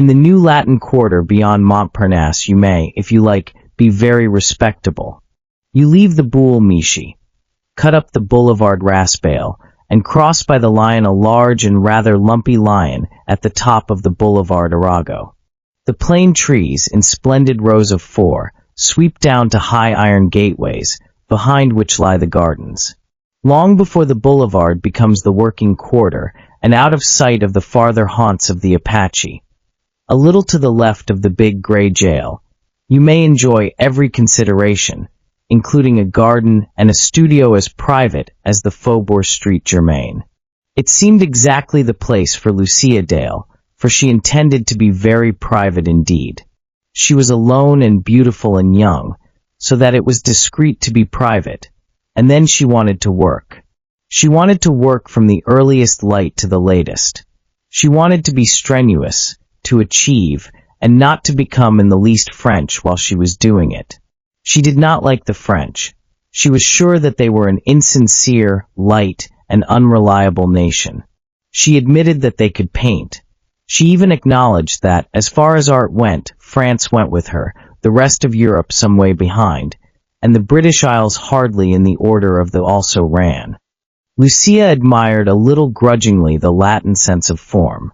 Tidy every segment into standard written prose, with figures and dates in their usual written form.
In the new Latin Quarter beyond Montparnasse you may, if you like, be very respectable. You leave the Boule Michi, cut up the Boulevard Raspail, and cross by the Lion, a large and rather lumpy lion at the top of the Boulevard Arago. The plane trees, in splendid rows of four, sweep down to high iron gateways, behind which lie the gardens. Long before the boulevard becomes the working quarter, and out of sight of the farther haunts of the Apache, a little to the left of the big gray jail, you may enjoy every consideration, including a garden and a studio as private as the Faubourg Street Germain. It seemed exactly the place for Lucia Dale, for she intended to be very private indeed. She was alone and beautiful and young, so that it was discreet to be private, and then she wanted to work. She wanted to work from the earliest light to the latest. She wanted to be strenuous, to achieve, and not to become in the least French while she was doing it. She did not like the French. She was sure that they were an insincere, light, and unreliable nation. She admitted that they could paint. She even acknowledged that, as far as art went, France went with her, the rest of Europe some way behind, and the British Isles hardly in the order of the also ran. Lucia admired a little grudgingly the Latin sense of form.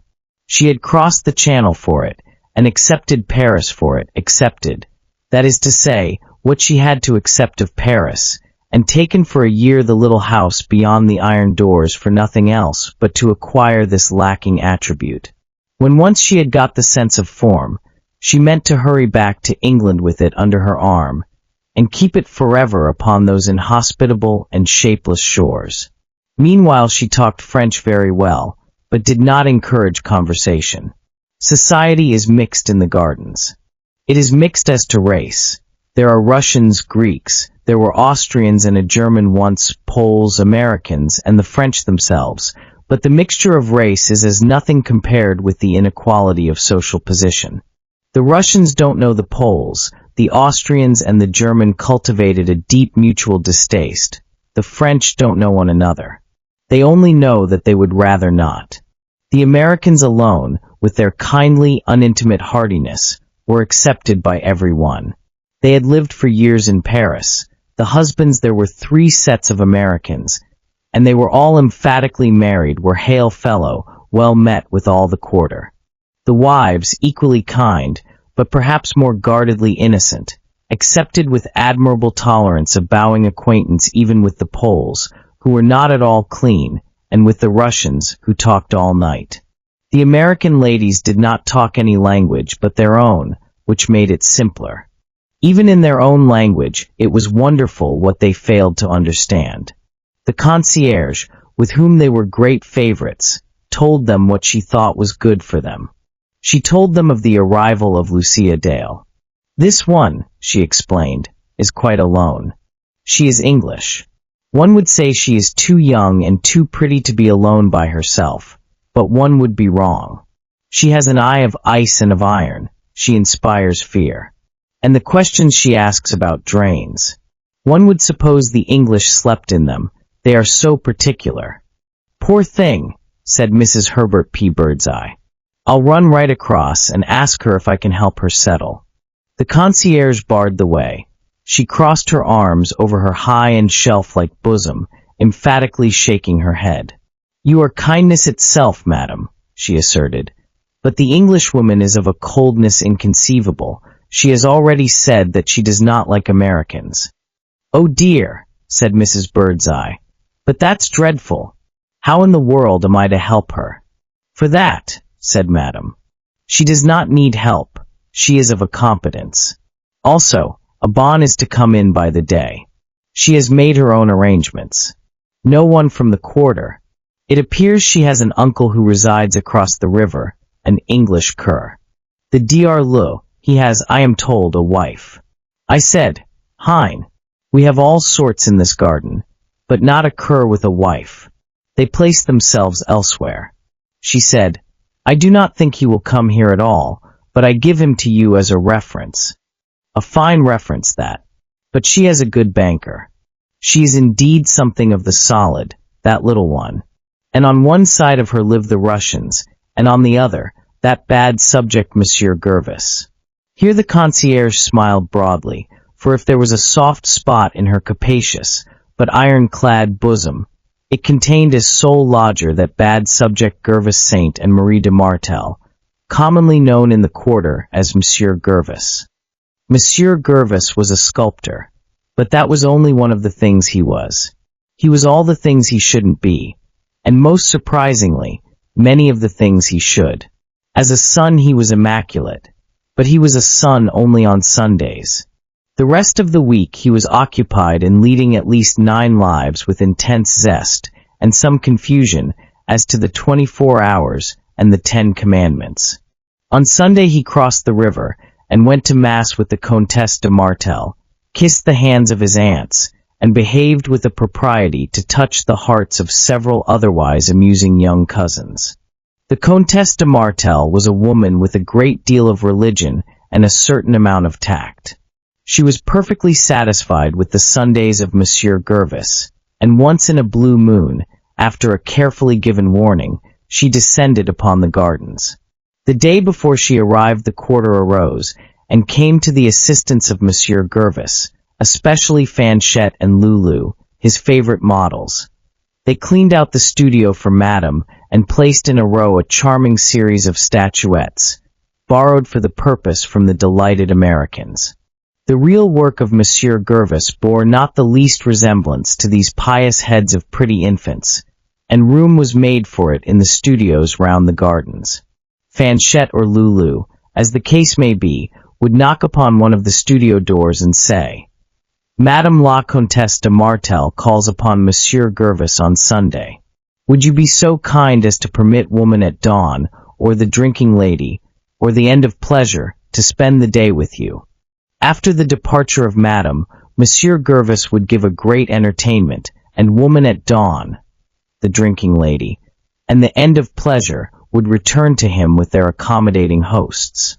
She had crossed the Channel for it, and accepted Paris for it, that is to say, what she had to accept of Paris, and taken for a year the little house beyond the iron doors for nothing else but to acquire this lacking attribute. When once she had got the sense of form, she meant to hurry back to England with it under her arm, and keep it forever upon those inhospitable and shapeless shores. Meanwhile she talked French very well, but did not encourage conversation. Society is mixed in the gardens. It is mixed as to race. There are Russians, Greeks, there were Austrians and a German once, Poles, Americans, and the French themselves, but the mixture of race is as nothing compared with the inequality of social position. The Russians don't know the Poles, the Austrians and the German cultivated a deep mutual distaste. The French don't know one another. They only know that they would rather not. The Americans alone, with their kindly, unintimate heartiness, were accepted by everyone. They had lived for years in Paris. The husbands, there were 3 sets of Americans, and they were all emphatically married, were hail fellow, well met with all the quarter. The wives, equally kind, but perhaps more guardedly innocent, accepted with admirable tolerance a bowing acquaintance even with the Poles, who were not at all clean, and with the Russians, who talked all night. The American ladies did not talk any language but their own, which made it simpler. Even in their own language, it was wonderful what they failed to understand. The concierge, with whom they were great favorites, told them what she thought was good for them. She told them of the arrival of Lucia Dale. "This one," she explained, "is quite alone. She is English. One would say she is too young and too pretty to be alone by herself, but one would be wrong. She has an eye of ice and of iron. She inspires fear. And the questions she asks about drains. One would suppose the English slept in them. They are so particular." "Poor thing," said Mrs. Herbert P. Birdseye. "I'll run right across and ask her if I can help her settle." The concierge barred the way. She crossed her arms over her high and shelf-like bosom, emphatically shaking her head. "You are kindness itself, madam," she asserted. "But the Englishwoman is of a coldness inconceivable. She has already said that she does not like Americans." "Oh dear," said Mrs. Birdseye. "But that's dreadful. How in the world am I to help her?" "For that," said Madame, "she does not need help. She is of a competence. Also, a bonne is to come in by the day. She has made her own arrangements. No one from the quarter. It appears she has an uncle who resides across the river, an English cur. The Dr. He has, I am told, a wife." I said, "Hein, we have all sorts in this garden, but not a cur with a wife. They place themselves elsewhere." She said, "I do not think he will come here at all, but I give him to you as a reference. A fine reference, that. But she has a good banker. She is indeed something of the solid, that little one. And on one side of her live the Russians, and on the other, That bad subject, Monsieur Gervis." Here the concierge smiled broadly, for if there was a soft spot in her capacious but iron-clad bosom, it contained as sole lodger that bad subject Gervis Saint and Marie de Martel, commonly known in the quarter as Monsieur Gervis. Monsieur Gervis was a sculptor, but that was only one of the things he was. He was all the things he shouldn't be, and most surprisingly, many of the things he should. As a son he was immaculate, but he was a son only on Sundays. The rest of the week he was occupied in leading at least 9 lives with intense zest and some confusion as to the 24 hours and the 10 commandments. On Sunday he crossed the river and went to Mass with the Comtesse de Martel, kissed the hands of his aunts, and behaved with a propriety to touch the hearts of several otherwise amusing young cousins. The Comtesse de Martel was a woman with a great deal of religion and a certain amount of tact. She was perfectly satisfied with the Sundays of Monsieur Gervis, and once in a blue moon, after a carefully given warning, she descended upon the gardens. The day before she arrived the quarter arose, and came to the assistance of Monsieur Gervis, especially Fanchette and Lulu, his favorite models. They cleaned out the studio for Madame and placed in a row a charming series of statuettes, borrowed for the purpose from the delighted Americans. The real work of Monsieur Gervis bore not the least resemblance to these pious heads of pretty infants, and room was made for it in the studios round the gardens. Fanchette or Lulu, as the case may be, would knock upon one of the studio doors and say, "Madame la Comtesse de Martel calls upon Monsieur Gervis on Sunday. Would you be so kind as to permit Woman at Dawn, or the Drinking Lady, or the End of Pleasure, to spend the day with you?" After the departure of Madame, Monsieur Gervis would give a great entertainment, and Woman at Dawn, the Drinking Lady, and the End of Pleasure would return to him with their accommodating hosts.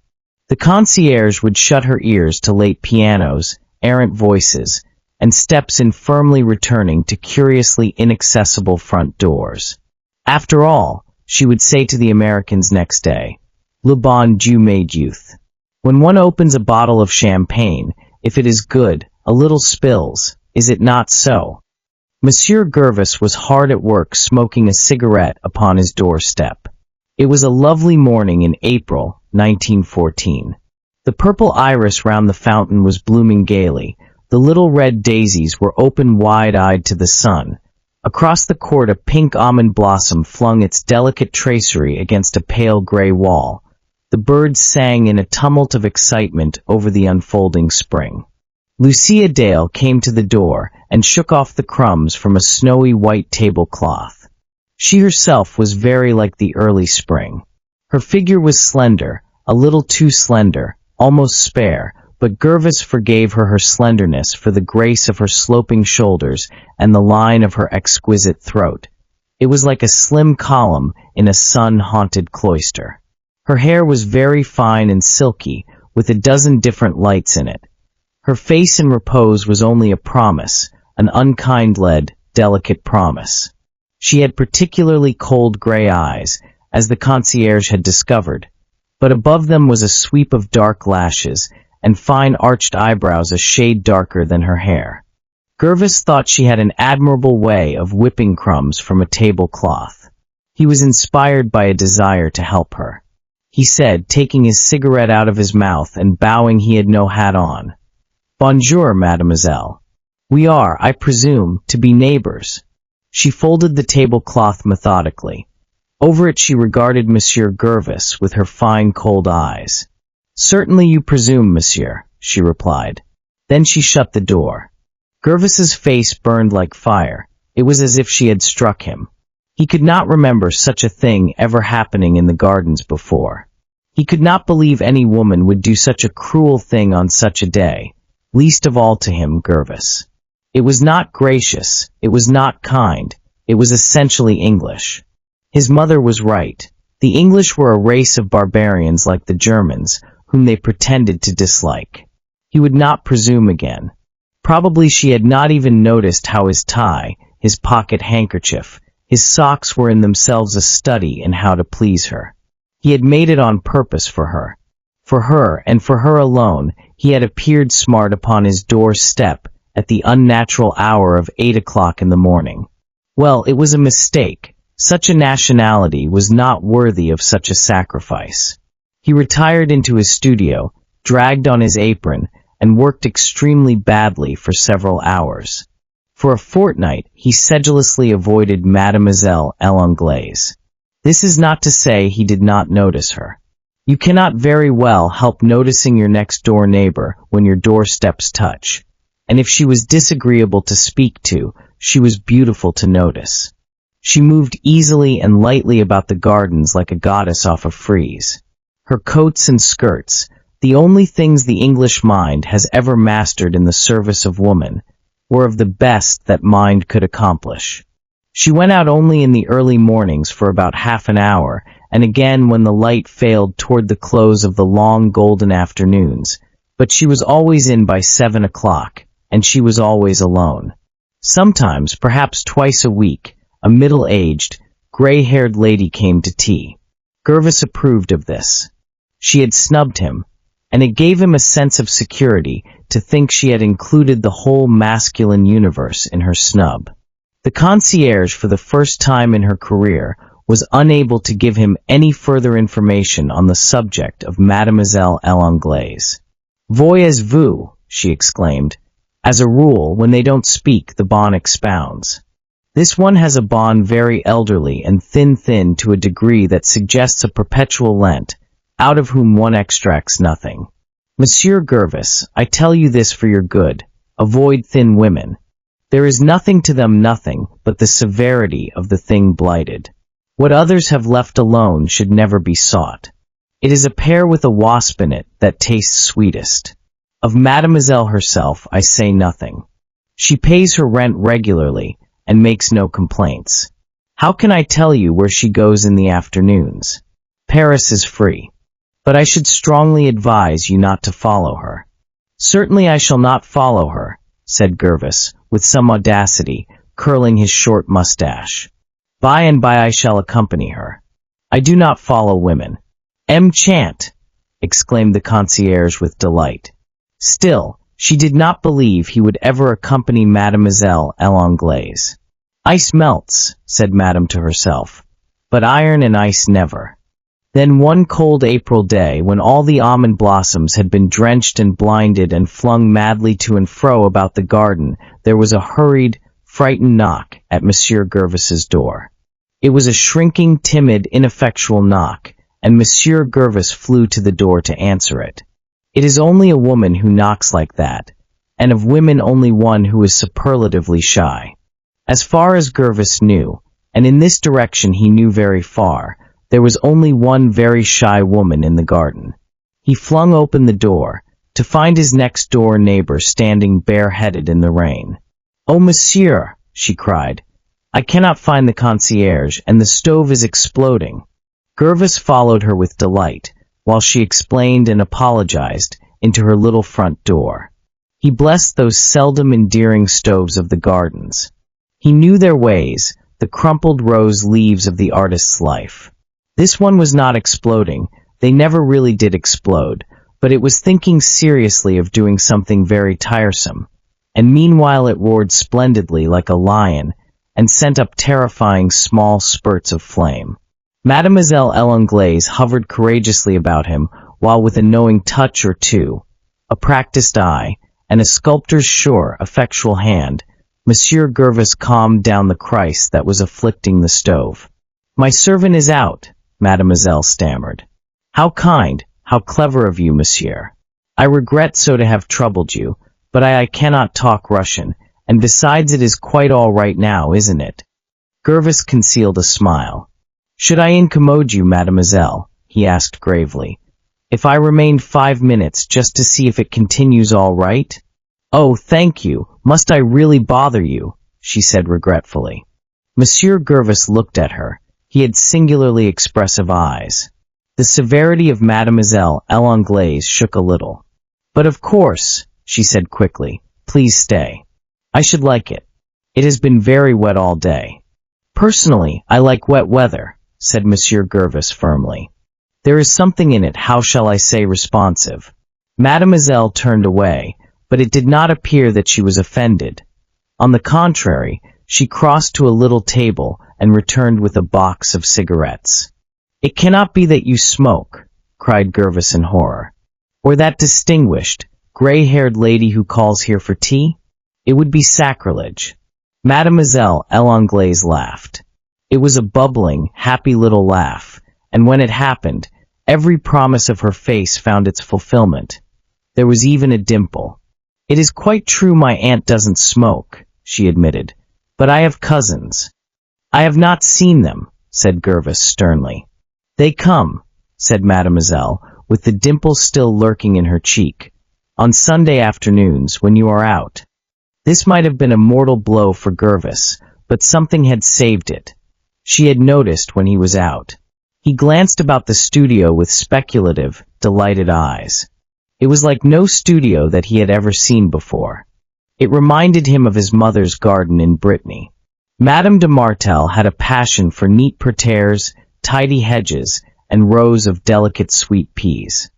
The concierge would shut her ears to late pianos, errant voices, and steps infirmly returning to curiously inaccessible front doors. After all, she would say to the Americans next day, "Le bon Dieu made youth. When one opens a bottle of champagne, if it is good, a little spills, is it not so?" Monsieur Gervis was hard at work smoking a cigarette upon his doorstep. It was a lovely morning in April, 1914. The purple iris round the fountain was blooming gaily, the little red daisies were open wide-eyed to the sun. Across the court a pink almond blossom flung its delicate tracery against a pale grey wall. The birds sang in a tumult of excitement over the unfolding spring. Lucia Dale came to the door and shook off the crumbs from a snowy white tablecloth. She herself was very like the early spring. Her figure was slender, a little too slender, almost spare, but Gervis forgave her her slenderness for the grace of her sloping shoulders and the line of her exquisite throat. It was like a slim column in a sun-haunted cloister. Her hair was very fine and silky, with a dozen different lights in it. Her face in repose was only a promise, an unkind-led, delicate promise. She had particularly cold gray eyes, as the concierge had discovered, but above them was a sweep of dark lashes, and fine arched eyebrows a shade darker than her hair. Gervis thought she had an admirable way of whipping crumbs from a tablecloth. He was inspired by a desire to help her. He said, taking his cigarette out of his mouth and bowing he had no hat on, "Bonjour, mademoiselle. We are, I presume, to be neighbors." She folded the tablecloth methodically. Over it she regarded Monsieur Gervis with her fine cold eyes. "Certainly you presume, monsieur," she replied. Then she shut the door. Gervis's face burned like fire. It was as if she had struck him. He could not remember such a thing ever happening in the gardens before. He could not believe any woman would do such a cruel thing on such a day, least of all to him, Gervis. It was not gracious, it was not kind, it was essentially English. His mother was right. The English were a race of barbarians like the Germans, whom they pretended to dislike. He would not presume again. Probably she had not even noticed how his tie, his pocket handkerchief, his socks were in themselves a study in how to please her. He had made it on purpose for her. For her, and for her alone, he had appeared smart upon his doorstep at the unnatural hour of 8 o'clock in the morning. Well, it was a mistake. Such a nationality was not worthy of such a sacrifice. He retired into his studio, dragged on his apron, and worked extremely badly for several hours. For a fortnight, he sedulously avoided Mademoiselle L'Anglaise. This is not to say he did not notice her. You cannot very well help noticing your next-door neighbor when your doorsteps touch. And if she was disagreeable to speak to, she was beautiful to notice. She moved easily and lightly about the gardens like a goddess off a frieze. Her coats and skirts, the only things the English mind has ever mastered in the service of woman, were of the best that mind could accomplish. She went out only in the early mornings for about half an hour, and again when the light failed toward the close of the long golden afternoons, but she was always in by 7 o'clock, and she was always alone. Sometimes, perhaps twice a week, a middle-aged, gray-haired lady came to tea. Gervaise approved of this. She had snubbed him, and it gave him a sense of security to think she had included the whole masculine universe in her snub. The concierge, for the first time in her career, was unable to give him any further information on the subject of Mademoiselle L'Anglaise. "Voyez-vous," she exclaimed. "As a rule, when they don't speak, the bonne expounds. This one has a bonne very elderly and thin to a degree that suggests a perpetual Lent, out of whom one extracts nothing. Monsieur Gervaise, I tell you this for your good, avoid thin women. There is nothing to them but the severity of the thing blighted. What others have left alone should never be sought. It is a pear with a wasp in it that tastes sweetest. Of Mademoiselle herself I say nothing. She pays her rent regularly and makes no complaints. How can I tell you where she goes in the afternoons? Paris is free. But I should strongly advise you not to follow her." "Certainly I shall not follow her," said Gervaise, with some audacity, curling his short mustache. "By and by I shall accompany her. I do not follow women." "Enchant!" exclaimed the concierge with delight. Still, she did not believe he would ever accompany Mademoiselle L'Anglaise. "Ice melts," said Madame to herself, "but iron and ice never." Then one cold April day, when all the almond blossoms had been drenched and blinded and flung madly to and fro about the garden, there was a hurried, frightened knock at Monsieur Gervaise's door. It was a shrinking, timid, ineffectual knock, and Monsieur Gervaise flew to the door to answer it. It is only a woman who knocks like that, and of women only one who is superlatively shy. As far as Gervaise knew, and in this direction he knew very far, there was only one very shy woman in the garden. He flung open the door, to find his next-door neighbor standing bareheaded in the rain. "Oh, monsieur," she cried, "I cannot find the concierge, and the stove is exploding." Gervaise followed her with delight, while she explained and apologized, into her little front door. He blessed those seldom endearing stoves of the gardens. He knew their ways, the crumpled rose leaves of the artist's life. This one was not exploding, they never really did explode, but it was thinking seriously of doing something very tiresome, and meanwhile it roared splendidly like a lion, and sent up terrifying small spurts of flame. Mademoiselle L'Anglaise hovered courageously about him, while with a knowing touch or two, a practiced eye, and a sculptor's sure, effectual hand, Monsieur Gervaise calmed down the Christ that was afflicting the stove. "My servant is out," Mademoiselle stammered. "How kind, how clever of you, monsieur. I regret so to have troubled you, but I cannot talk Russian, and besides it is quite all right now, isn't it?" Gervaise concealed a smile. "Should I incommode you, mademoiselle?" he asked gravely. "If I remained 5 minutes just to see if it continues all right?" "Oh, thank you. Must I really bother you?" she said regretfully. Monsieur Gervaise looked at her. He had singularly expressive eyes. The severity of Mademoiselle L'Anglaise shook a little. "But of course," she said quickly, "please stay. I should like it. It has been very wet all day." "Personally, I like wet weather," said Monsieur Gervaise firmly. There is something in it, how shall I say, responsive. Mademoiselle turned away, but it did not appear that she was offended. On the contrary, she crossed to a little table and returned with a box of cigarettes. "It cannot be that you smoke," cried Gervais in horror. "Or that distinguished, gray-haired lady who calls here for tea? It would be sacrilege." Mademoiselle L'Anglaise laughed. It was a bubbling, happy little laugh, and when it happened, every promise of her face found its fulfillment. There was even a dimple. "It is quite true my aunt doesn't smoke," she admitted, "but I have cousins." "I have not seen them," said Gervais sternly. "They come," said Mademoiselle, with the dimple still lurking in her cheek, "on Sunday afternoons when you are out." This might have been a mortal blow for Gervais, but something had saved it. She had noticed when he was out. He glanced about the studio with speculative, delighted eyes. It was like no studio that he had ever seen before. It reminded him of his mother's garden in Brittany. Madame de Martel had a passion for neat parterres, tidy hedges, and rows of delicate sweet peas.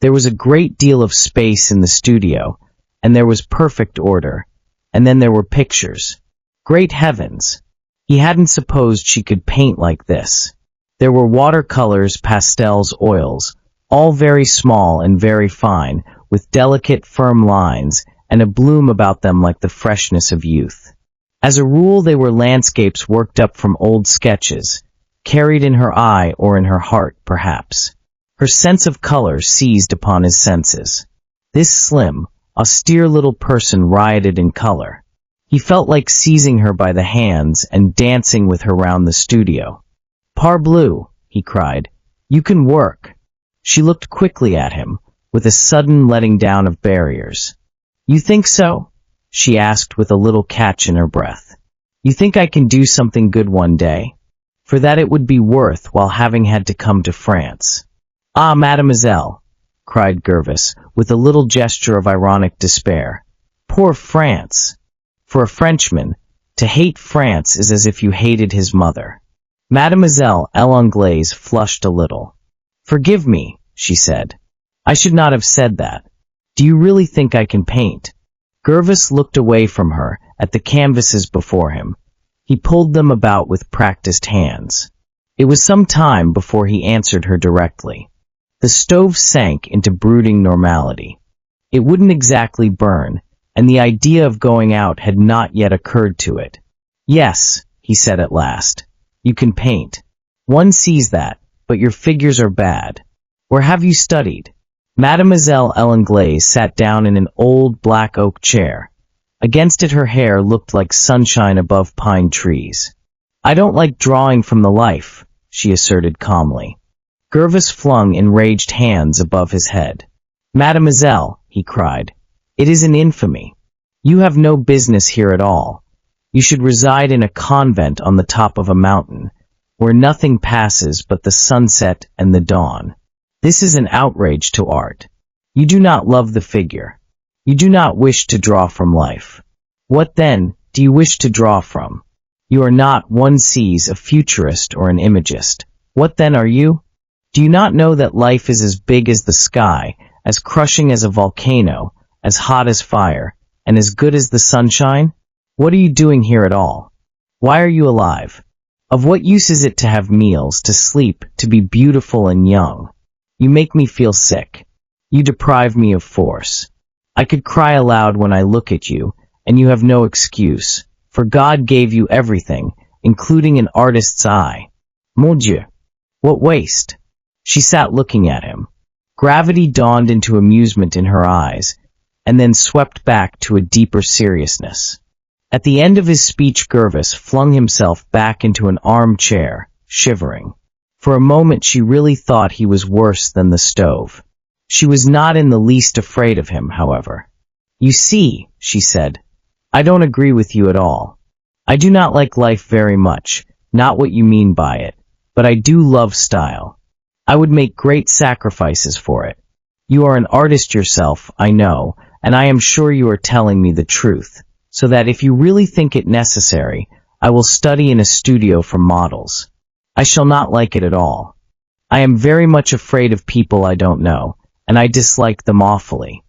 There was a great deal of space in the studio, and there was perfect order. And then there were pictures. Great heavens! He hadn't supposed she could paint like this. There were watercolors, pastels, oils, all very small and very fine, with delicate, firm lines, and a bloom about them like the freshness of youth. As a rule, they were landscapes worked up from old sketches, carried in her eye or in her heart, perhaps. Her sense of color seized upon his senses. This slim, austere little person rioted in color. He felt like seizing her by the hands and dancing with her round the studio. "Parbleu," he cried, "you can work." She looked quickly at him, with a sudden letting down of barriers. "You think so?" she asked with a little catch in her breath. "You think I can do something good one day? For that it would be worth while having had to come to France." "Ah, mademoiselle," cried Gervais, with a little gesture of ironic despair. "Poor France! For a Frenchman, to hate France is as if you hated his mother." Mademoiselle L'Anglaise flushed a little. "Forgive me," she said. "I should not have said that. Do you really think I can paint?" Gervais looked away from her, at the canvases before him. He pulled them about with practiced hands. It was some time before he answered her directly. The stove sank into brooding normality. It wouldn't exactly burn, and the idea of going out had not yet occurred to it. "Yes," he said at last, "you can paint. One sees that, but your figures are bad. Where have you studied?" Mademoiselle L'Anglaise sat down in an old black oak chair. Against it her hair looked like sunshine above pine trees. "I don't like drawing from the life," she asserted calmly. Gervais flung enraged hands above his head. "Mademoiselle," he cried, "it is an infamy. You have no business here at all. You should reside in a convent on the top of a mountain, where nothing passes but the sunset and the dawn. This is an outrage to art. You do not love the figure. You do not wish to draw from life. What, then, do you wish to draw from? You are not, one sees, a futurist or an imagist. What then are you? Do you not know that life is as big as the sky, as crushing as a volcano, as hot as fire, and as good as the sunshine? What are you doing here at all? Why are you alive? Of what use is it to have meals, to sleep, to be beautiful and young? You make me feel sick. You deprive me of force. I could cry aloud when I look at you, and you have no excuse, for God gave you everything, including an artist's eye. Mon Dieu! What waste!" She sat looking at him. Gravity dawned into amusement in her eyes, and then swept back to a deeper seriousness. At the end of his speech, Gervais flung himself back into an armchair, shivering. For a moment she really thought he was worse than the stove. She was not in the least afraid of him, however. "You see," she said, "I don't agree with you at all. I do not like life very much, not what you mean by it, but I do love style. I would make great sacrifices for it. You are an artist yourself, I know, and I am sure you are telling me the truth, so that if you really think it necessary, I will study in a studio for models. I shall not like it at all. I am very much afraid of people I don't know, and I dislike them awfully.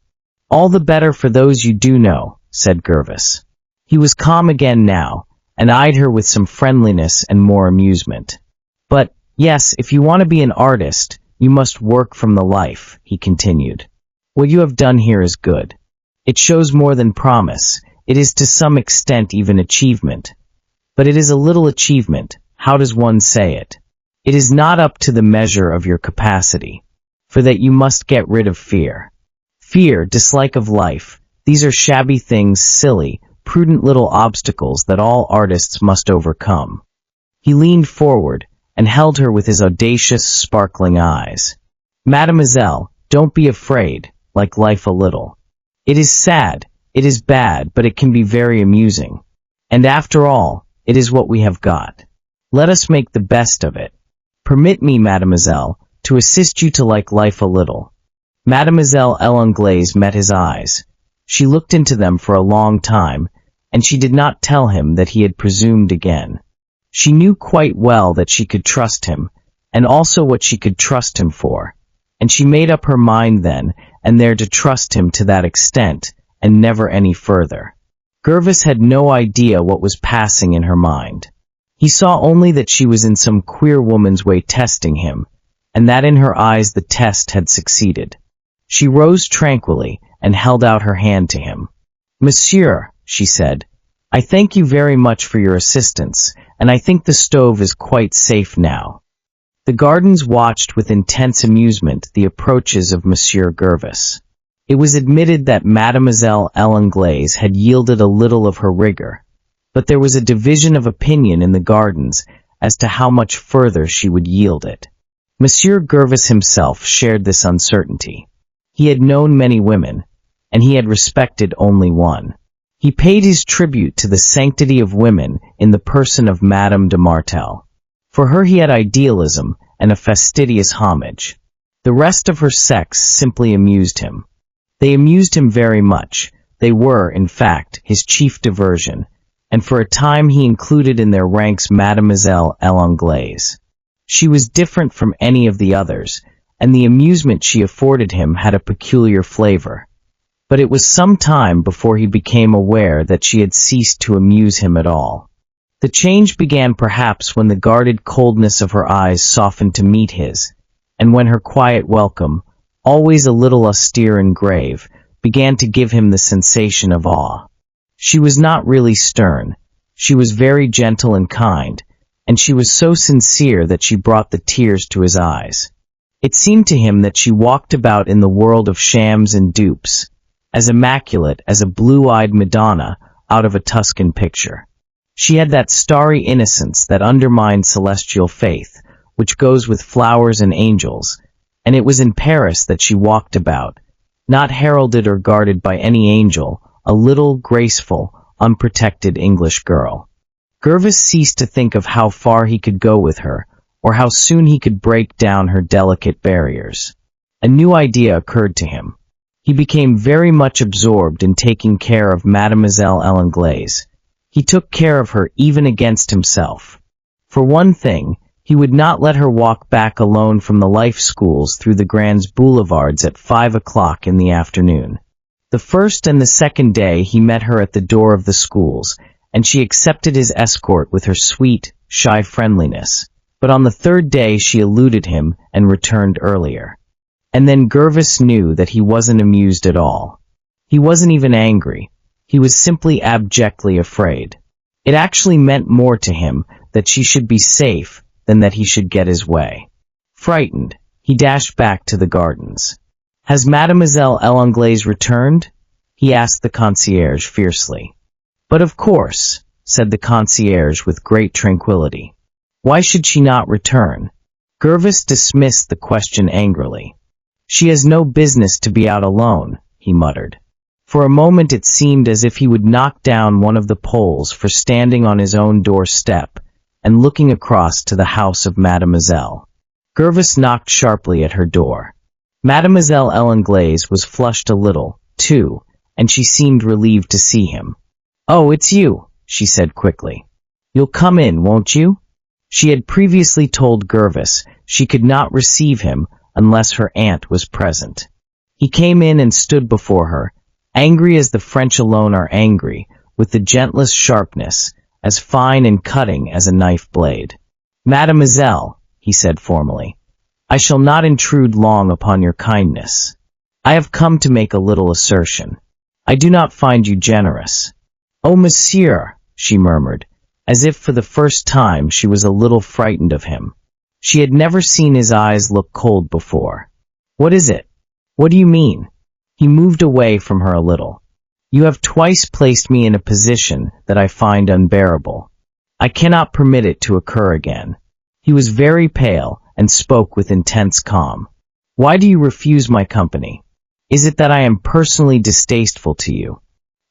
All the better for those you do know, said Gervais. He was calm again now, and eyed her with some friendliness and more amusement. But, yes, if you want to be an artist, you must work from the life, he continued. What you have done here is good. It shows more than promise. It is to some extent even achievement. But it is a little achievement. How does one say it? It is not up to the measure of your capacity. For that you must get rid of fear. Fear, dislike of life, these are shabby things, silly, prudent little obstacles that all artists must overcome. He leaned forward and held her with his audacious, sparkling eyes. Mademoiselle, don't be afraid, like life a little. It is sad, it is bad, but it can be very amusing. And after all, it is what we have got. Let us make the best of it. Permit me, mademoiselle, to assist you to like life a little. Mademoiselle L'Anglaise met his eyes. She looked into them for a long time, and she did not tell him that he had presumed again. She knew quite well that she could trust him, and also what she could trust him for, and she made up her mind then and there to trust him to that extent, and never any further. Gervais had no idea what was passing in her mind. He saw only that she was in some queer woman's way testing him, and that in her eyes the test had succeeded. She rose tranquilly and held out her hand to him. Monsieur, she said, I thank you very much for your assistance, and I think the stove is quite safe now. The Gardens watched with intense amusement the approaches of Monsieur Gervais. It was admitted that Mademoiselle L'Anglaise had yielded a little of her rigor, but there was a division of opinion in the Gardens as to how much further she would yield it. Monsieur Gervais himself shared this uncertainty. He had known many women, and he had respected only one. He paid his tribute to the sanctity of women in the person of Madame de Martel. For her he had idealism and a fastidious homage. The rest of her sex simply amused him. They amused him very much. They were, in fact, his chief diversion, and for a time he included in their ranks Mademoiselle L'Anglaise. She was different from any of the others, and the amusement she afforded him had a peculiar flavor. But it was some time before he became aware that she had ceased to amuse him at all. The change began perhaps when the guarded coldness of her eyes softened to meet his, and when her quiet welcome, always a little austere and grave, began to give him the sensation of awe. She was not really stern. She was very gentle and kind, and she was so sincere that she brought the tears to his eyes. It seemed to him that she walked about in the world of shams and dupes, as immaculate as a blue-eyed Madonna out of a Tuscan picture. She had that starry innocence that undermines celestial faith, which goes with flowers and angels, and it was in Paris that she walked about, not heralded or guarded by any angel, a little, graceful, unprotected English girl. Gervais ceased to think of how far he could go with her, or how soon he could break down her delicate barriers. A new idea occurred to him. He became very much absorbed in taking care of Mademoiselle L'Anglaise. He took care of her even against himself. For one thing, he would not let her walk back alone from the life schools through the Grands Boulevards at 5 o'clock in the afternoon. The first and the second day he met her at the door of the schools, and she accepted his escort with her sweet, shy friendliness. But on the third day she eluded him and returned earlier. And then Gervais knew that he wasn't amused at all. He wasn't even angry. He was simply abjectly afraid. It actually meant more to him that she should be safe than that he should get his way. Frightened, he dashed back to the Gardens. "Has Mademoiselle L'Anglaise returned?" he asked the concierge fiercely. "But of course," said the concierge with great tranquility. "Why should she not return?" Gervais dismissed the question angrily. "She has no business to be out alone," he muttered. For a moment it seemed as if he would knock down one of the Poles for standing on his own doorstep and looking across to the house of Mademoiselle. Gervais knocked sharply at her door. Mademoiselle L'Anglaise was flushed a little, too, and she seemed relieved to see him. "Oh, it's you," she said quickly. "You'll come in, won't you?" She had previously told Gervais she could not receive him unless her aunt was present. He came in and stood before her, angry as the French alone are angry, with the gentlest sharpness, as fine and cutting as a knife blade. "Mademoiselle," he said formally, "I shall not intrude long upon your kindness. I have come to make a little assertion. I do not find you generous." "Oh, monsieur," she murmured, as if for the first time she was a little frightened of him. She had never seen his eyes look cold before. "What is it? What do you mean?" He moved away from her a little. "You have twice placed me in a position that I find unbearable. I cannot permit it to occur again." He was very pale and spoke with intense calm. "Why do you refuse my company? Is it that I am personally distasteful to you?"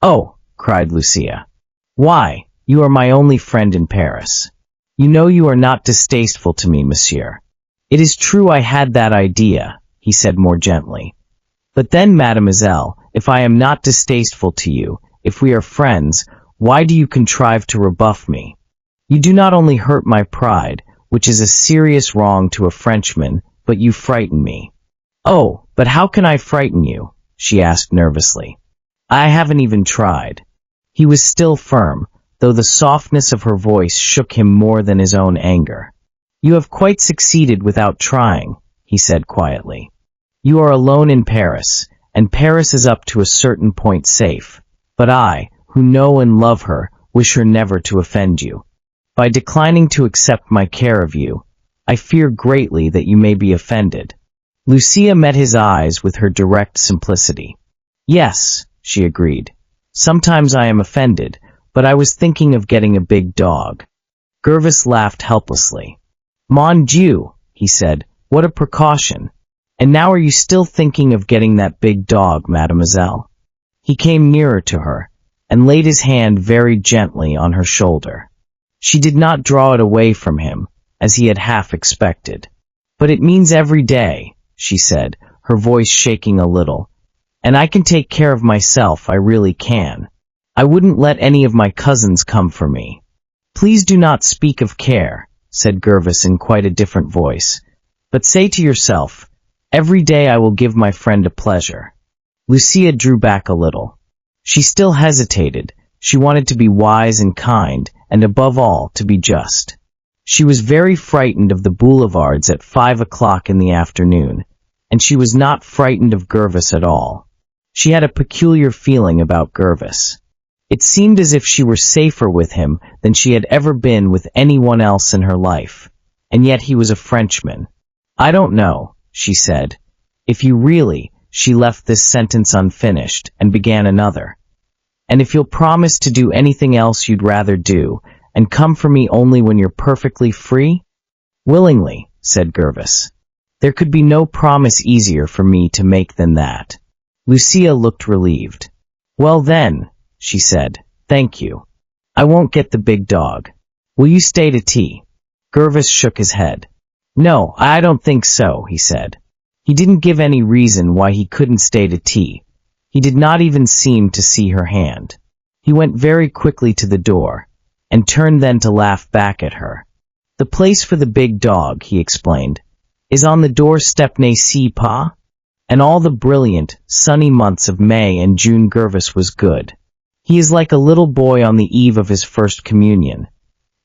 "Oh," cried Lucia. "Why, you are my only friend in Paris. You know you are not distasteful to me, monsieur." "It is true I had that idea," he said more gently. "But then, mademoiselle, if I am not distasteful to you, if we are friends, why do you contrive to rebuff me? You do not only hurt my pride, which is a serious wrong to a Frenchman, but you frighten me." "Oh, but how can I frighten you?" she asked nervously. "I haven't even tried." He was still firm, though the softness of her voice shook him more than his own anger. "You have quite succeeded without trying," he said quietly. "You are alone in Paris, and Paris is up to a certain point safe. But I, who know and love her, wish her never to offend you. By declining to accept my care of you, I fear greatly that you may be offended." Lucia met his eyes with her direct simplicity. "Yes," she agreed. "Sometimes I am offended, but I was thinking of getting a big dog." Gervais laughed helplessly. "Mon Dieu," he said, "what a precaution! And now are you still thinking of getting that big dog, mademoiselle?" He came nearer to her, and laid his hand very gently on her shoulder. She did not draw it away from him, as he had half expected. "But it means every day," she said, her voice shaking a little. "And I can take care of myself, I really can. I wouldn't let any of my cousins come for me." "Please do not speak of care," said Gervais in quite a different voice. "But say to yourself, every day I will give my friend a pleasure." Lucia drew back a little. She still hesitated. She wanted to be wise and kind, and above all, to be just. She was very frightened of the boulevards at 5 o'clock in the afternoon, and she was not frightened of Gervais at all. She had a peculiar feeling about Gervais. It seemed as if she were safer with him than she had ever been with anyone else in her life, and yet he was a Frenchman. "I don't know," she said. "If you really—" She left this sentence unfinished and began another. "And if you'll promise to do anything else you'd rather do, and come for me only when you're perfectly free?" "Willingly," said Gervais. "There could be no promise easier for me to make than that." Lucia looked relieved. "Well then," she said, "thank you. I won't get the big dog. Will you stay to tea?" Gervais shook his head. "No, I don't think so," he said. He didn't give any reason why he couldn't stay to tea. He did not even seem to see her hand. He went very quickly to the door, and turned then to laugh back at her. "The place for the big dog," he explained, "is on the doorstep, n'est-ce pas?" And all the brilliant, sunny months of May and June Gervais was good. "He is like a little boy on the eve of his first communion,"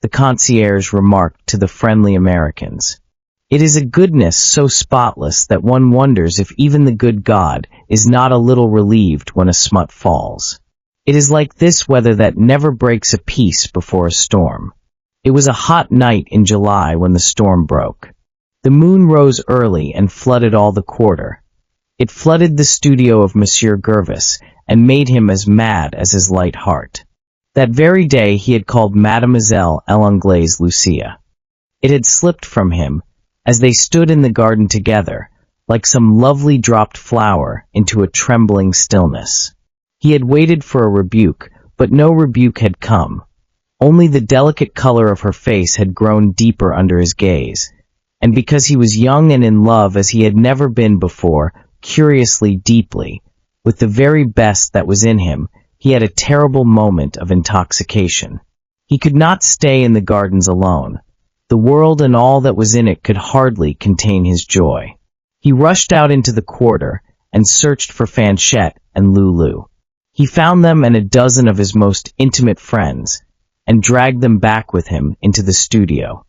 the concierge remarked to the friendly Americans. "It is a goodness so spotless that one wonders if even the good God is not a little relieved when a smut falls. It is like this weather that never breaks a peace before a storm." It was a hot night in July when the storm broke. The moon rose early and flooded all the quarter. It flooded the studio of Monsieur Gervais and made him as mad as his light heart. That very day he had called Mademoiselle l'Anglaise Lucia. It had slipped from him, as they stood in the garden together, like some lovely dropped flower into a trembling stillness. He had waited for a rebuke, but no rebuke had come. Only the delicate color of her face had grown deeper under his gaze, and because he was young and in love as he had never been before, curiously deeply, with the very best that was in him, he had a terrible moment of intoxication. He could not stay in the gardens alone. The world and all that was in it could hardly contain his joy. He rushed out into the quarter and searched for Fanchette and Lulu. He found them and a dozen of his most intimate friends, and dragged them back with him into the studio.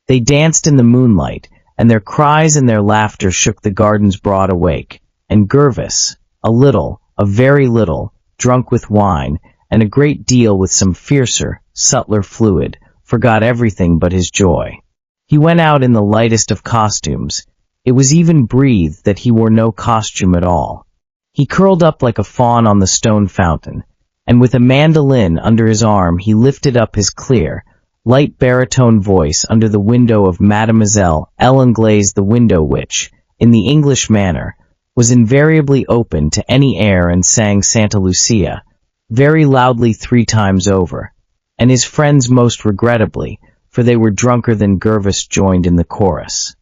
They danced in the moonlight, and their cries and their laughter shook the garden's broad awake, and Gervis, a very little, drunk with wine, and a great deal with some fiercer, subtler fluid, forgot everything but his joy. He went out in the lightest of costumes. It was even breathed that he wore no costume at all. He curled up like a fawn on the stone fountain, and with a mandolin under his arm he lifted up his clear, light baritone voice under the window of Mademoiselle L'Anglaise, the window which, in the English manner, was invariably open to any air, and sang Santa Lucia, very loudly 3 times over, and his friends most regrettably, for they were drunker than Gervis, joined in the chorus.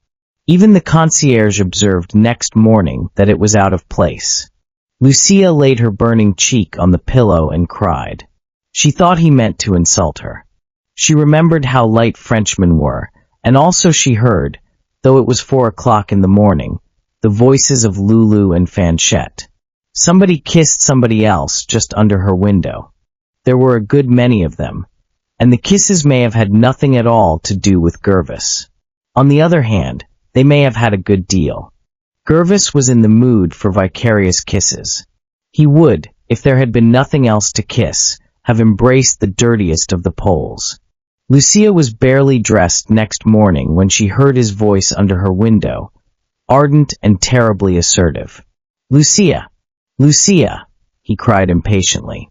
Even the concierge observed next morning that it was out of place. Lucia laid her burning cheek on the pillow and cried. She thought he meant to insult her. She remembered how light Frenchmen were, and also she heard, though it was 4 o'clock in the morning, the voices of Lulu and Fanchette. Somebody kissed somebody else just under her window. There were a good many of them, and the kisses may have had nothing at all to do with Gervis. On the other hand, they may have had a good deal. Gervis was in the mood for vicarious kisses. He would, if there had been nothing else to kiss, have embraced the dirtiest of the Poles. Lucia was barely dressed next morning when she heard his voice under her window, ardent and terribly assertive. "Lucia! Lucia!" he cried impatiently.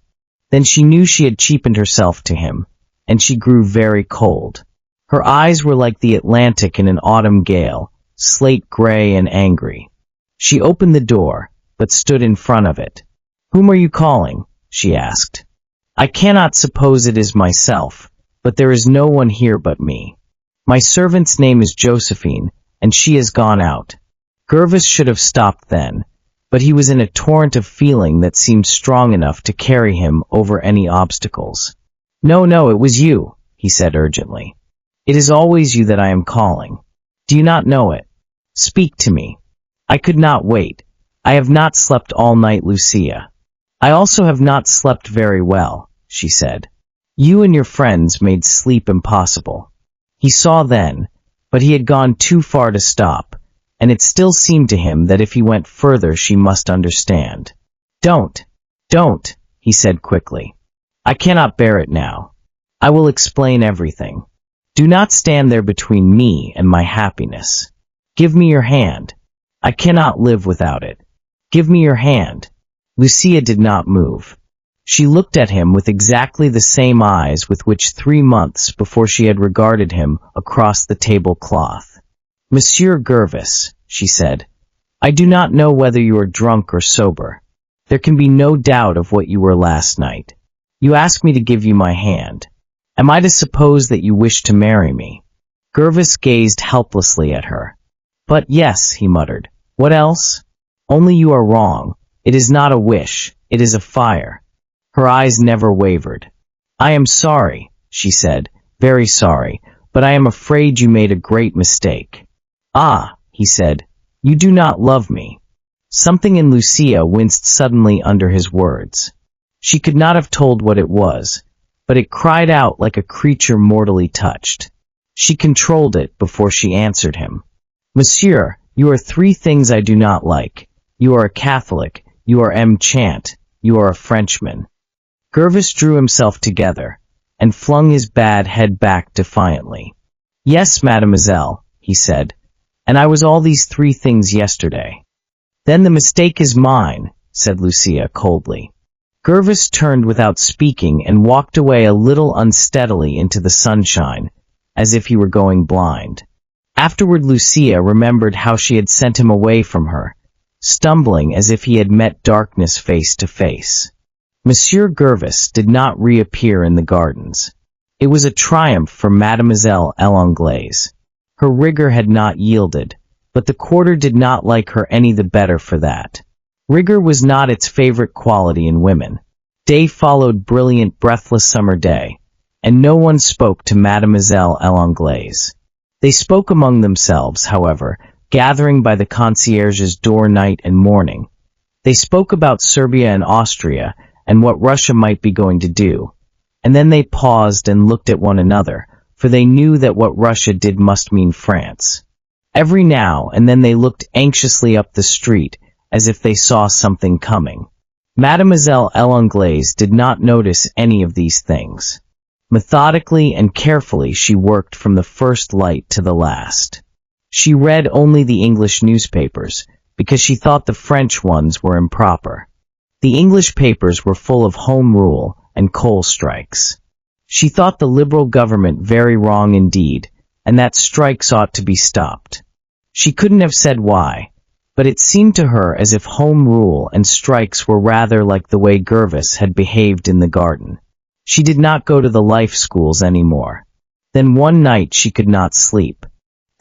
Then she knew she had cheapened herself to him, and she grew very cold. Her eyes were like the Atlantic in an autumn gale, slate gray and angry. She opened the door, but stood in front of it. "Whom are you calling?" she asked. "I cannot suppose it is myself, but there is no one here but me. My servant's name is Josephine, and she has gone out." Gervis should have stopped then, but he was in a torrent of feeling that seemed strong enough to carry him over any obstacles. "No, no, it was you," he said urgently. "It is always you that I am calling. Do you not know it? Speak to me. I could not wait. I have not slept all night, Lucia." "I also have not slept very well," she said. "You and your friends made sleep impossible." He saw then, but he had gone too far to stop, and it still seemed to him that if he went further she must understand. Don't, he said quickly. "I cannot bear it now. I will explain everything. Do not stand there between me and my happiness. Give me your hand. I cannot live without it. Give me your hand." Lucia did not move. She looked at him with exactly the same eyes with which 3 months before she had regarded him across the tablecloth. "Monsieur Gervis," she said, "I do not know whether you are drunk or sober. There can be no doubt of what you were last night. You ask me to give you my hand. Am I to suppose that you wish to marry me?" Gervis gazed helplessly at her. "But yes," he muttered. "What else? Only you are wrong. It is not a wish, it is a fire." Her eyes never wavered. "I am sorry," she said, "very sorry, but I am afraid you made a great mistake." "Ah," he said, "you do not love me." Something in Lucia winced suddenly under his words. She could not have told what it was, but it cried out like a creature mortally touched. She controlled it before she answered him. "Monsieur, you are 3 things I do not like. You are a Catholic, you are Chant, you are a Frenchman." Gervis drew himself together, and flung his bad head back defiantly. "Yes, mademoiselle," he said, "and I was all these 3 things yesterday." "Then the mistake is mine," said Lucia coldly. Gervis turned without speaking and walked away a little unsteadily into the sunshine, as if he were going blind. Afterward Lucia remembered how she had sent him away from her, stumbling as if he had met darkness face to face. Monsieur Gervis did not reappear in the gardens. It was a triumph for Mademoiselle L'Anglaise. Her rigor had not yielded, but the quarter did not like her any the better for that. Rigor was not its favorite quality in women. Day followed brilliant, breathless summer day, and no one spoke to Mademoiselle L'Anglaise. They spoke among themselves, however, gathering by the concierge's door night and morning. They spoke about Serbia and Austria and what Russia might be going to do. And then they paused and looked at one another, for they knew that what Russia did must mean France. Every now and then they looked anxiously up the street, as if they saw something coming. Mademoiselle L'Anglaise did not notice any of these things. Methodically and carefully she worked from the first light to the last. She read only the English newspapers, because she thought the French ones were improper. The English papers were full of home rule and coal strikes. She thought the Liberal government very wrong indeed, and that strikes ought to be stopped. She couldn't have said why, but it seemed to her as if home rule and strikes were rather like the way Gervais had behaved in the garden. She did not go to the life schools any more. Then one night she could not sleep.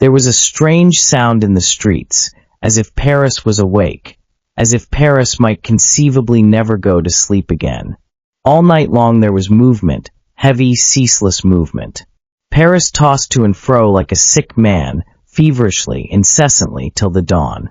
There was a strange sound in the streets, as if Paris was awake, as if Paris might conceivably never go to sleep again. All night long there was movement, heavy, ceaseless movement. Paris tossed to and fro like a sick man, feverishly, incessantly, till the dawn.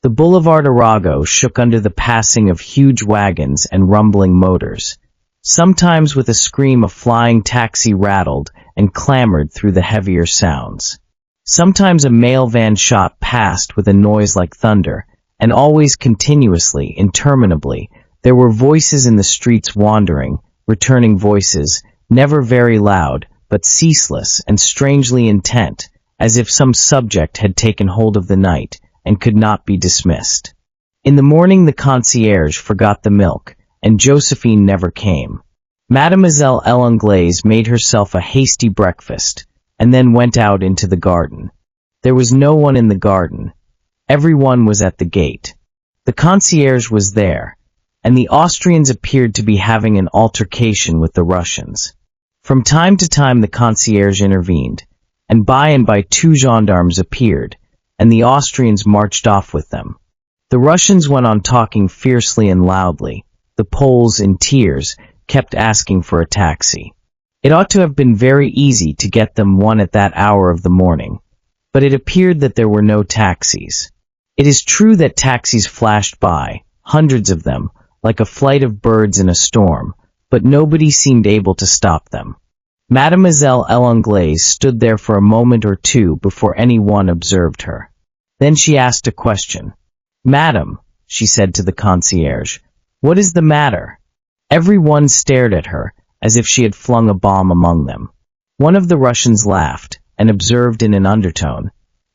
The Boulevard Arago shook under the passing of huge wagons and rumbling motors. Sometimes with a scream a flying taxi rattled and clamored through the heavier sounds. Sometimes a mail van shot past with a noise like thunder, and always continuously, interminably, there were voices in the streets wandering, returning voices, never very loud, but ceaseless and strangely intent, as if some subject had taken hold of the night and could not be dismissed. In the morning the concierge forgot the milk, and Josephine never came. Mademoiselle L'Anglaise made herself a hasty breakfast, and then went out into the garden. There was no one in the garden. Every one was at the gate. The concierge was there, and the Austrians appeared to be having an altercation with the Russians. From time to time the concierge intervened, and by two gendarmes appeared, and the Austrians marched off with them. The Russians went on talking fiercely and loudly. The Poles, in tears, kept asking for a taxi. It ought to have been very easy to get them one at that hour of the morning, but it appeared that there were no taxis. It is true that taxis flashed by, hundreds of them, like a flight of birds in a storm, but nobody seemed able to stop them. Mademoiselle L'Anglaise stood there for a moment or two before any one observed her. Then she asked a question. "Madam," she said to the concierge, "what is the matter?" Every one stared at her, as if she had flung a bomb among them. One of the Russians laughed, and observed in an undertone,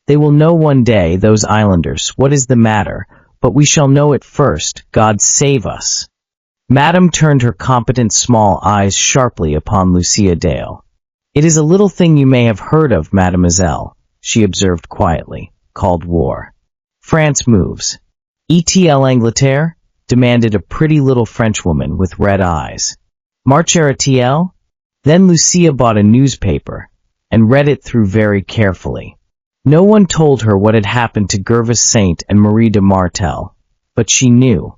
"They will know one day, those islanders, what is the matter, but we shall know it first, God save us." Madame turned her competent small eyes sharply upon Lucia Dale. "It is a little thing you may have heard of, mademoiselle," she observed quietly, "called war. France moves." "Et l'Angleterre?" demanded a pretty little Frenchwoman with red eyes. "Marchera-t-elle?" Then Lucia bought a newspaper, and read it through very carefully. No one told her what had happened to Gervais Saint and Marie de Martel, but she knew.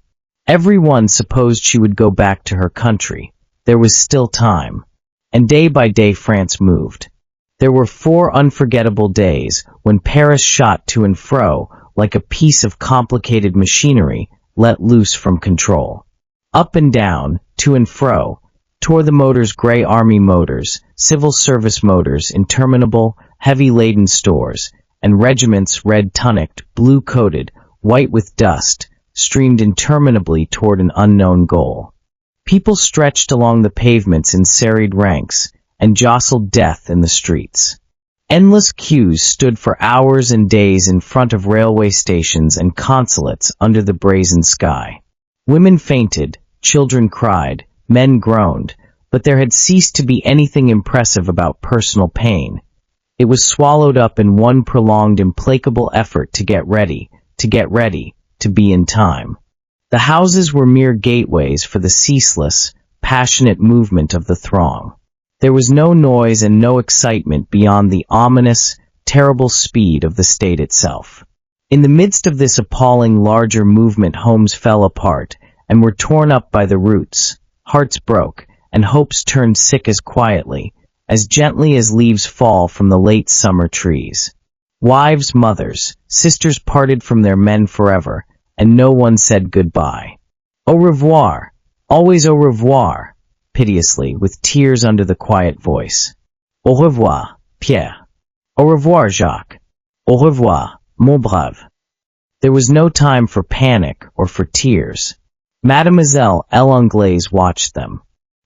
Every one supposed she would go back to her country. There was still time. And day by day France moved. There were 4 unforgettable days when Paris shot to and fro like a piece of complicated machinery let loose from control. Up and down, to and fro, tore the motors, gray army motors, civil service motors, interminable, heavy-laden stores, and regiments, red-tunicked, blue-coated, white with dust, streamed interminably toward an unknown goal. People stretched along the pavements in serried ranks, and jostled death in the streets. Endless queues stood for hours and days in front of railway stations and consulates under the brazen sky. Women fainted, children cried, men groaned, but there had ceased to be anything impressive about personal pain. It was swallowed up in one prolonged, implacable effort to get ready, to be in time. The houses were mere gateways for the ceaseless, passionate movement of the throng. There was no noise and no excitement beyond the ominous, terrible speed of the state itself. In the midst of this appalling larger movement homes fell apart and were torn up by the roots, hearts broke, and hopes turned sick as quietly, as gently as leaves fall from the late summer trees. Wives, mothers, sisters parted from their men forever, and no one said goodbye. Au revoir, always au revoir, piteously, with tears under the quiet voice. Au revoir, Pierre. Au revoir, Jacques. Au revoir, mon brave. There was no time for panic or for tears. Mademoiselle L'Anglaise watched them.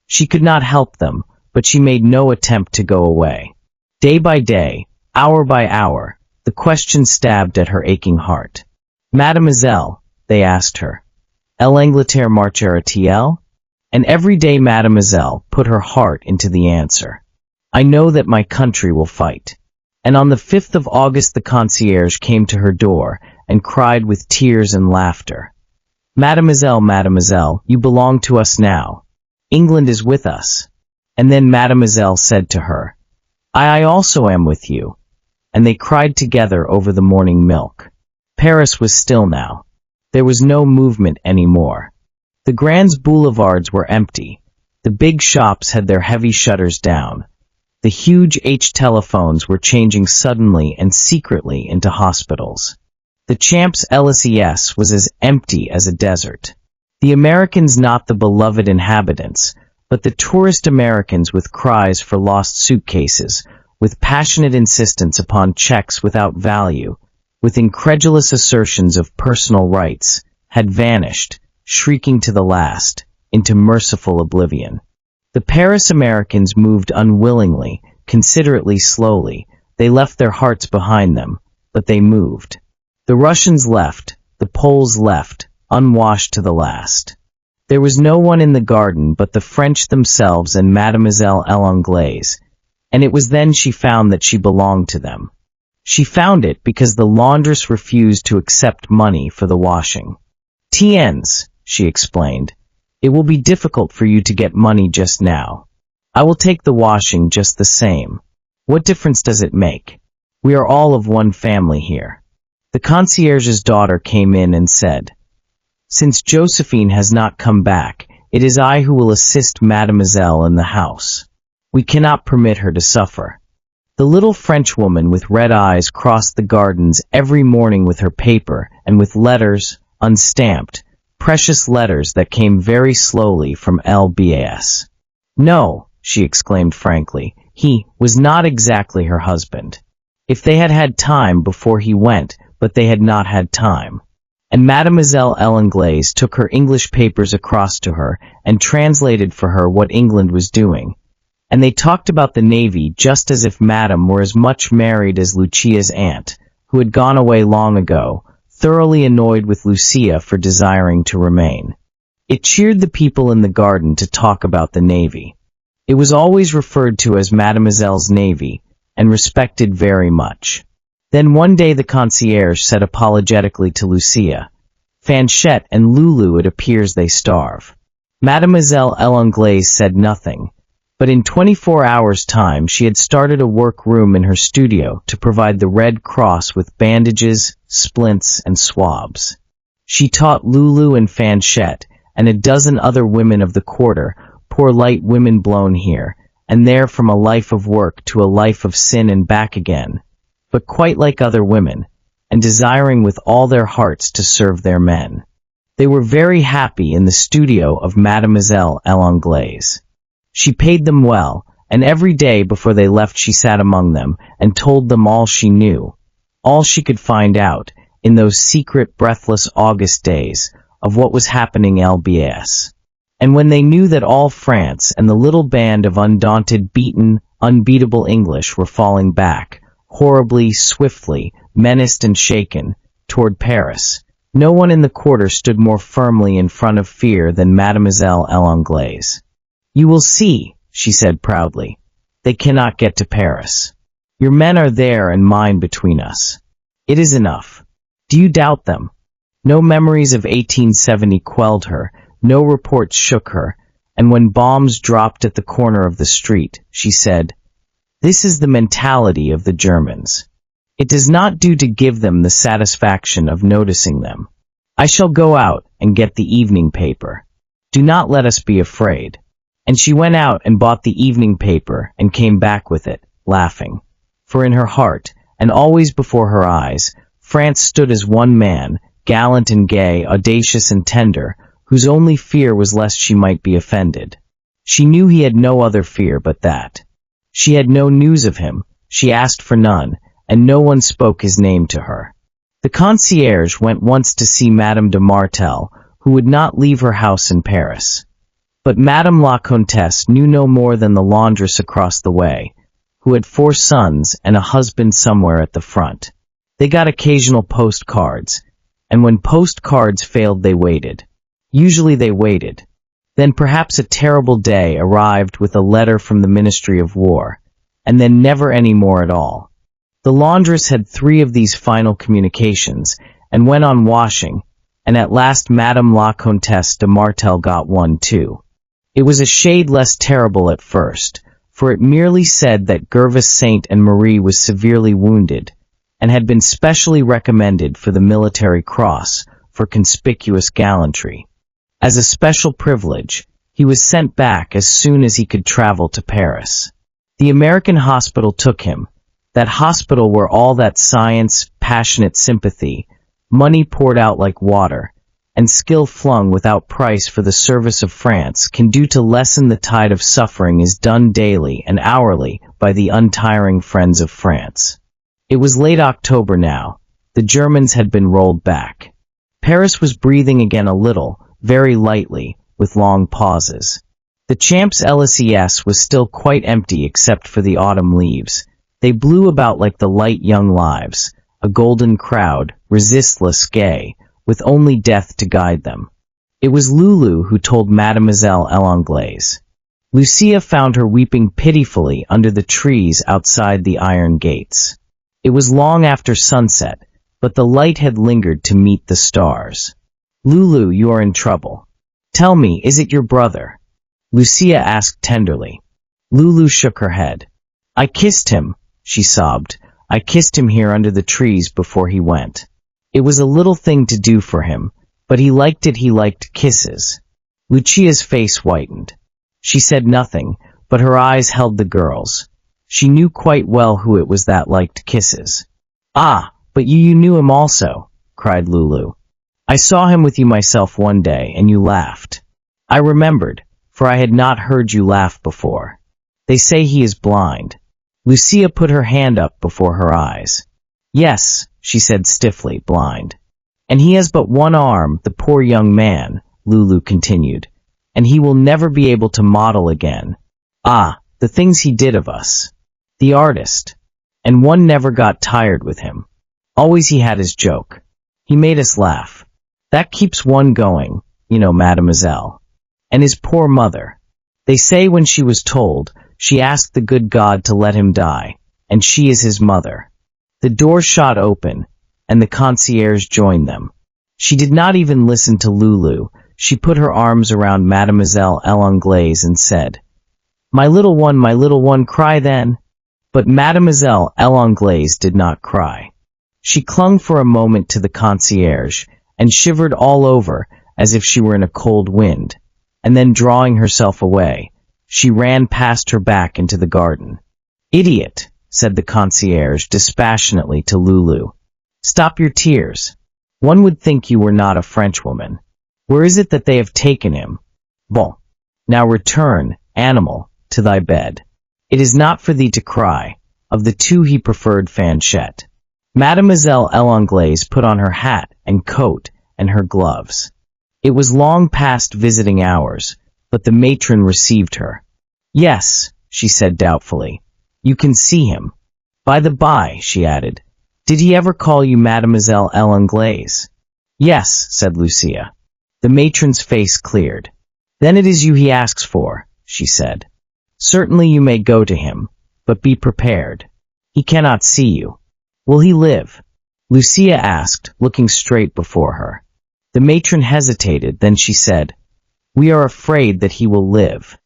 She could not help them, but she made no attempt to go away. Day by day, hour by hour, the question stabbed at her aching heart. Mademoiselle, they asked her, l'Angleterre marchera-t-elle? And every day Mademoiselle put her heart into the answer. I know that my country will fight. And on the 5th of August the concierge came to her door and cried with tears and laughter. Mademoiselle, Mademoiselle, you belong to us now. England is with us. And then Mademoiselle said to her, I also am with you. And they cried together over the morning milk. Paris was still now. There was no movement anymore. The Grands boulevards were empty. The big shops had their heavy shutters down. The huge H telephones were changing suddenly and secretly into hospitals. The Champs-Élysées was as empty as a desert. The Americans, not the beloved inhabitants, but the tourist Americans with cries for lost suitcases, with passionate insistence upon checks without value, with incredulous assertions of personal rights, had vanished, shrieking to the last, into merciful oblivion. The Paris Americans moved unwillingly, considerately slowly. They left their hearts behind them, but they moved. The Russians left, the Poles left, unwashed to the last. There was no one in the garden but the French themselves and Mademoiselle L'Anglaise, and it was then she found that she belonged to them. She found it because the laundress refused to accept money for the washing. Tiens, she explained, it will be difficult for you to get money just now. I will take the washing just the same. What difference does it make? We are all of one family here. The concierge's daughter came in and said, Since Josephine has not come back, it is I who will assist Mademoiselle in the house. We cannot permit her to suffer. The little Frenchwoman with red eyes crossed the gardens every morning with her paper and with letters, unstamped, precious letters that came very slowly from L'Anglaise. No, she exclaimed frankly, he was not exactly her husband. If they had had time before he went, but they had not had time. And Mademoiselle L'Anglaise took her English papers across to her and translated for her what England was doing. And they talked about the Navy just as if Madame were as much married as Lucia's aunt, who had gone away long ago, thoroughly annoyed with Lucia for desiring to remain. It cheered the people in the garden to talk about the Navy. It was always referred to as Mademoiselle's Navy, and respected very much. Then one day the concierge said apologetically to Lucia, Fanchette and Lulu, it appears they starve. Mademoiselle L'Anglaise said nothing, but in 24 hours' time she had started a workroom in her studio to provide the Red Cross with bandages, splints, and swabs. She taught Lulu and Fanchette and a dozen other women of the quarter, poor light women blown here and there from a life of work to a life of sin and back again, but quite like other women, and desiring with all their hearts to serve their men. They were very happy in the studio of Mademoiselle L'Anglaise. She paid them well, and every day before they left she sat among them and told them all she knew, all she could find out, in those secret, breathless August days, of what was happening L'Anglaise. And when they knew that all France and the little band of undaunted, beaten, unbeatable English were falling back, horribly, swiftly, menaced and shaken, toward Paris, no one in the quarter stood more firmly in front of fear than Mademoiselle L'Anglaise. You will see, she said proudly. They cannot get to Paris. Your men are there and mine between us. It is enough. Do you doubt them? No memories of 1870 quelled her, no reports shook her, and when bombs dropped at the corner of the street, she said, This is the mentality of the Germans. It does not do to give them the satisfaction of noticing them. I shall go out and get the evening paper. Do not let us be afraid. And she went out and bought the evening paper and came back with it, laughing. For in her heart, and always before her eyes, France stood as one man, gallant and gay, audacious and tender, whose only fear was lest she might be offended. She knew he had no other fear but that. She had no news of him, she asked for none, and no one spoke his name to her. The concierge went once to see Madame de Martel, who would not leave her house in Paris. But Madame la Comtesse knew no more than the laundress across the way, who had 4 sons and a husband somewhere at the front. They got occasional postcards, and when postcards failed they waited. Usually they waited. Then perhaps a terrible day arrived with a letter from the Ministry of War, and then never any more at all. The laundress had 3 of these final communications, and went on washing, and at last Madame la Comtesse de Martel got one too. It was a shade less terrible at first, for it merely said that Gervais Saint and Marie was severely wounded, and had been specially recommended for the Military Cross for conspicuous gallantry. As a special privilege, he was sent back as soon as he could travel to Paris. The American hospital took him, that hospital where all that science, passionate sympathy, money poured out like water, and skill flung without price for the service of France can do to lessen the tide of suffering is done daily and hourly by the untiring friends of France. It was late October now. The Germans had been rolled back. Paris was breathing again a little, very lightly, with long pauses. The Champs-Élysées was still quite empty except for the autumn leaves. They blew about like the light young lives, a golden crowd, resistless, gay, with only death to guide them. It was Lulu who told Mademoiselle L'Anglaise. Lucia found her weeping pitifully under the trees outside the iron gates. It was long after sunset, but the light had lingered to meet the stars. "Lulu, you are in trouble. Tell me, is it your brother?" Lucia asked tenderly. Lulu shook her head. "I kissed him," she sobbed. "I kissed him here under the trees before he went. It was a little thing to do for him, but he liked it, he liked kisses." Lucia's face whitened. She said nothing, but her eyes held the girl's. She knew quite well who it was that liked kisses. "Ah, but you knew him also," cried Lulu. "I saw him with you myself one day, and you laughed. I remembered, for I had not heard you laugh before. They say he is blind." Lucia put her hand up before her eyes. "Yes," she said stiffly, "blind. And he has but one arm, the poor young man," Lulu continued, "and he will never be able to model again. Ah, the things he did of us. The artist. And one never got tired with him. Always he had his joke. He made us laugh. That keeps one going, you know, Mademoiselle. And his poor mother. They say when she was told, she asked the good God to let him die, and she is his mother." The door shot open, and the concierge joined them. She did not even listen to Lulu. She put her arms around Mademoiselle L'Anglaise and said, my little one, cry then." But Mademoiselle L'Anglaise did not cry. She clung for a moment to the concierge, and shivered all over as if she were in a cold wind, and then drawing herself away, she ran past her back into the garden. "Idiot," said the concierge dispassionately to Lulu. "Stop your tears. One would think you were not a Frenchwoman. Where is it that they have taken him? Bon. Now return, animal, to thy bed. It is not for thee to cry." Of the two he preferred Fanchette. Mademoiselle L'Anglaise put on her hat and coat and her gloves. It was long past visiting hours, but the matron received her. "Yes," she said doubtfully, "you can see him. By the by," she added, "did he ever call you Mademoiselle L'Anglaise?" "Yes," said Lucia. The matron's face cleared. "Then it is you he asks for," she said. "Certainly you may go to him, but be prepared. He cannot see you." "Will he live?" Lucia asked, looking straight before her. The matron hesitated, then she said, "We are afraid that he will live."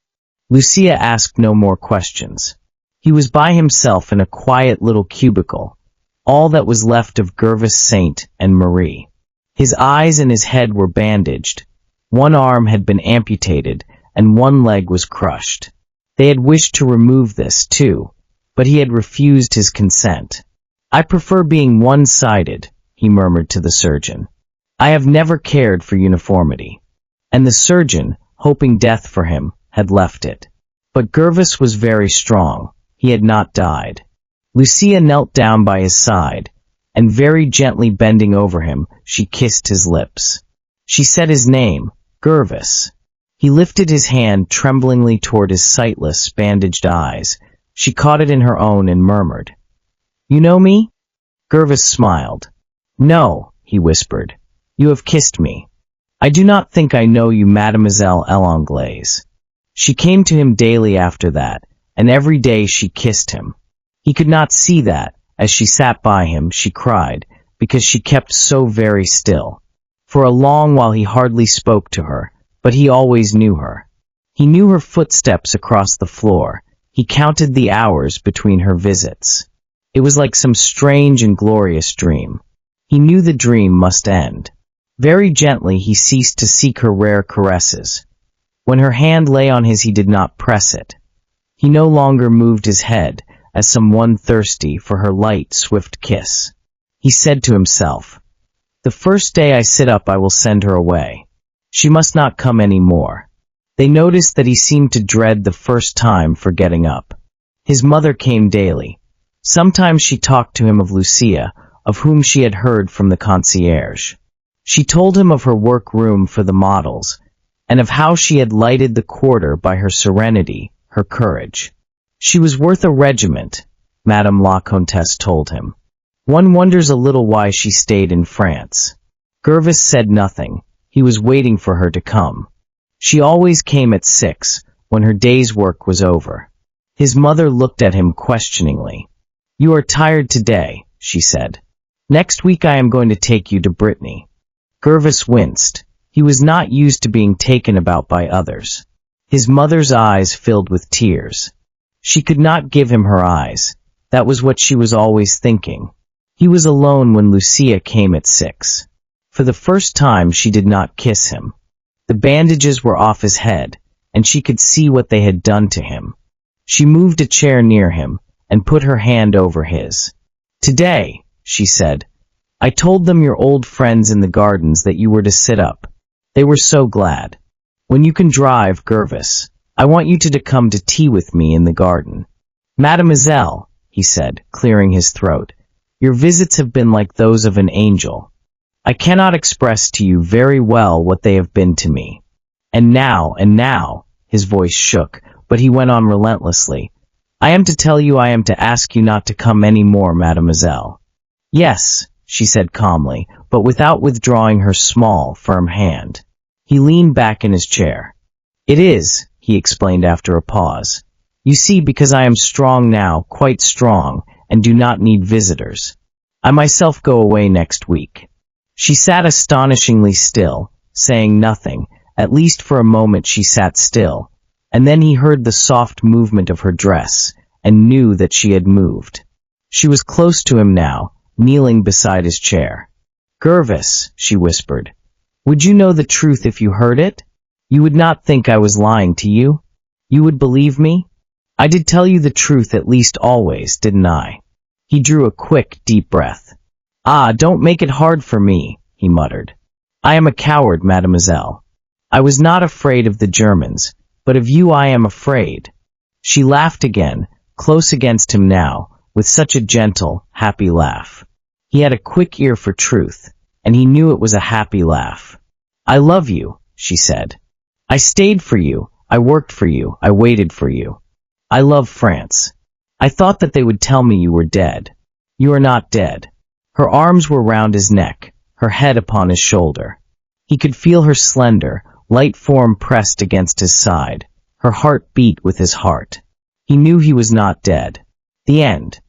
Lucia asked no more questions. He was by himself in a quiet little cubicle, all that was left of Gervais Saint and Marie. His eyes and his head were bandaged. One arm had been amputated, and one leg was crushed. They had wished to remove this, too, but he had refused his consent. "I prefer being one-sided," he murmured to the surgeon. "I have never cared for uniformity." And the surgeon, hoping death for him, had left it. But Gervais was very strong. He had not died. Lucia knelt down by his side, and very gently bending over him, she kissed his lips. She said his name, Gervais. He lifted his hand tremblingly toward his sightless, bandaged eyes. She caught it in her own and murmured, "You know me?" Gervais smiled. "No," he whispered. "You have kissed me. I do not think I know you, Mademoiselle l'Anglaise." She came to him daily after that, and every day she kissed him. He could not see that. As she sat by him, she cried, because she kept so very still. For a long while he hardly spoke to her, but he always knew her. He knew her footsteps across the floor. He counted the hours between her visits. It was like some strange and glorious dream. He knew the dream must end. Very gently he ceased to seek her rare caresses. When her hand lay on his, he did not press it. He no longer moved his head, as someone thirsty for her light, swift kiss. He said to himself, "The first day I sit up I will send her away. She must not come any more." They noticed that he seemed to dread the first time for getting up. His mother came daily. Sometimes she talked to him of Lucia, of whom she had heard from the concierge. She told him of her work-room for the models, and of how she had lighted the quarter by her serenity, her courage. She was worth a regiment, Madame la Comtesse told him. One wonders a little why she stayed in France. Gervais said nothing. He was waiting for her to come. She always came at 6, when her day's work was over. His mother looked at him questioningly. "You are tired today," she said. "Next week I am going to take you to Brittany." Gervais winced. He was not used to being taken about by others. His mother's eyes filled with tears. She could not give him her eyes. That was what she was always thinking. He was alone when Lucia came at 6. For the first time she did not kiss him. The bandages were off his head, and she could see what they had done to him. She moved a chair near him, and put her hand over his. "Today," she said, "I told them, your old friends in the gardens, that you were to sit up. They were so glad. When you can drive, Gervais, I want you to come to tea with me in the garden." "Mademoiselle," he said, clearing his throat, "your visits have been like those of an angel. I cannot express to you very well what they have been to me. And now, his voice shook, but he went on relentlessly, "I am to tell you, I am to ask you not to come any more, Mademoiselle." "Yes," she said calmly, but without withdrawing her small, firm hand. He leaned back in his chair. "It is," he explained after a pause. "You see, because I am strong now, quite strong, and do not need visitors. I myself go away next week." She sat astonishingly still, saying nothing. At least for a moment she sat still, and then he heard the soft movement of her dress, and knew that she had moved. She was close to him now, kneeling beside his chair. "Gervais," she whispered, "would you know the truth if you heard it? You would not think I was lying to you? You would believe me? I did tell you the truth, at least always, didn't I?" He drew a quick, deep breath. "Ah, don't make it hard for me," he muttered. "I am a coward, Mademoiselle. I was not afraid of the Germans, but of you I am afraid." She laughed again, close against him now, with such a gentle, happy laugh. He had a quick ear for truth, and he knew it was a happy laugh. "I love you," she said. "I stayed for you, I worked for you, I waited for you. I love France. I thought that they would tell me you were dead. You are not dead." Her arms were round his neck, her head upon his shoulder. He could feel her slender, light form pressed against his side. Her heart beat with his heart. He knew he was not dead. The end.